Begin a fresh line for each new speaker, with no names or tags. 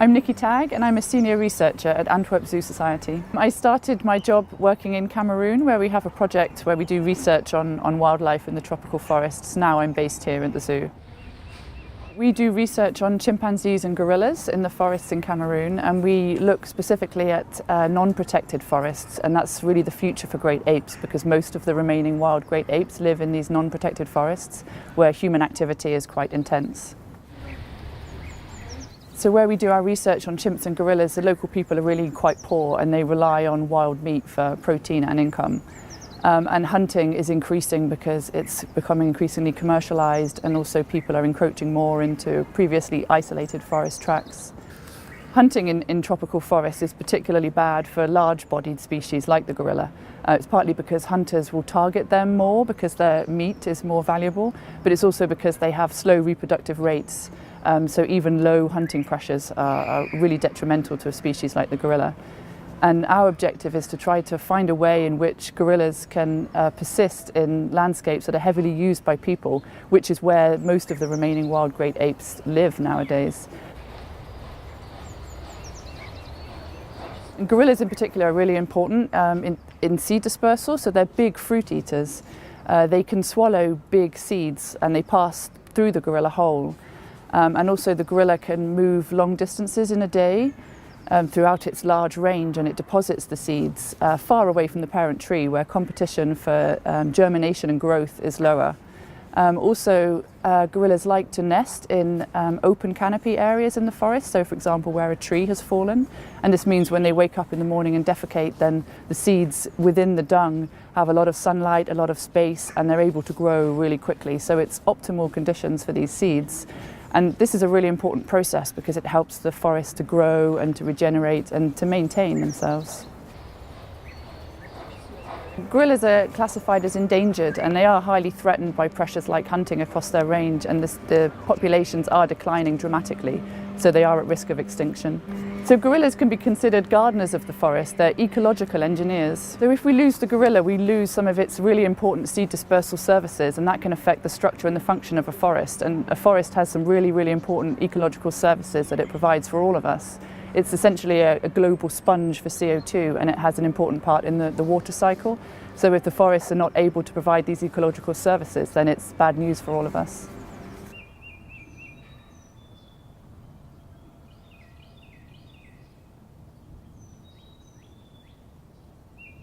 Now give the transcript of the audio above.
I'm Nikki Tagg and I'm a senior researcher at Antwerp Zoo Society. I started my job working in Cameroon, where we have a project where we do research on wildlife in the tropical forests. Now I'm based here at the zoo. We do research on chimpanzees and gorillas in the forests in Cameroon, and we look specifically at non-protected forests, and that's really the future for great apes, because most of the remaining wild great apes live in these non-protected forests where human activity is quite intense. So where we do our research on chimps and gorillas, the local people are really quite poor and they rely on wild meat for protein and income. And hunting is increasing because it's becoming increasingly commercialised, and also people are encroaching more into previously isolated forest tracts. Hunting in tropical forests is particularly bad for large-bodied species like the gorilla. It's partly because hunters will target them more because their meat is more valuable, but it's also because they have slow reproductive rates. So even low hunting pressures are really detrimental to a species like the gorilla. And our objective is to try to find a way in which gorillas can persist in landscapes that are heavily used by people, which is where most of the remaining wild great apes live nowadays. And gorillas in particular are really important in seed dispersal, so they're big fruit eaters. They can swallow big seeds and they pass through the gorilla hole. And also the gorilla can move long distances in a day throughout its large range, and it deposits the seeds far away from the parent tree, where competition for germination and growth is lower. Also, gorillas like to nest in open canopy areas in the forest, so for example where a tree has fallen, and this means when they wake up in the morning and defecate, then the seeds within the dung have a lot of sunlight, a lot of space, and they're able to grow really quickly. So it's optimal conditions for these seeds. And this is a really important process because it helps the forest to grow and to regenerate and to maintain themselves. Gorillas are classified as endangered, and they are highly threatened by pressures like hunting across their range, and the populations are declining dramatically, so they are at risk of extinction. So gorillas can be considered gardeners of the forest. They're ecological engineers. So if we lose the gorilla, we lose some of its really important seed dispersal services, and that can affect the structure and the function of a forest. And a forest has some really, really important ecological services that it provides for all of us. It's essentially a global sponge for CO2, and it has an important part in the water cycle. So if the forests are not able to provide these ecological services, then it's bad news for all of us.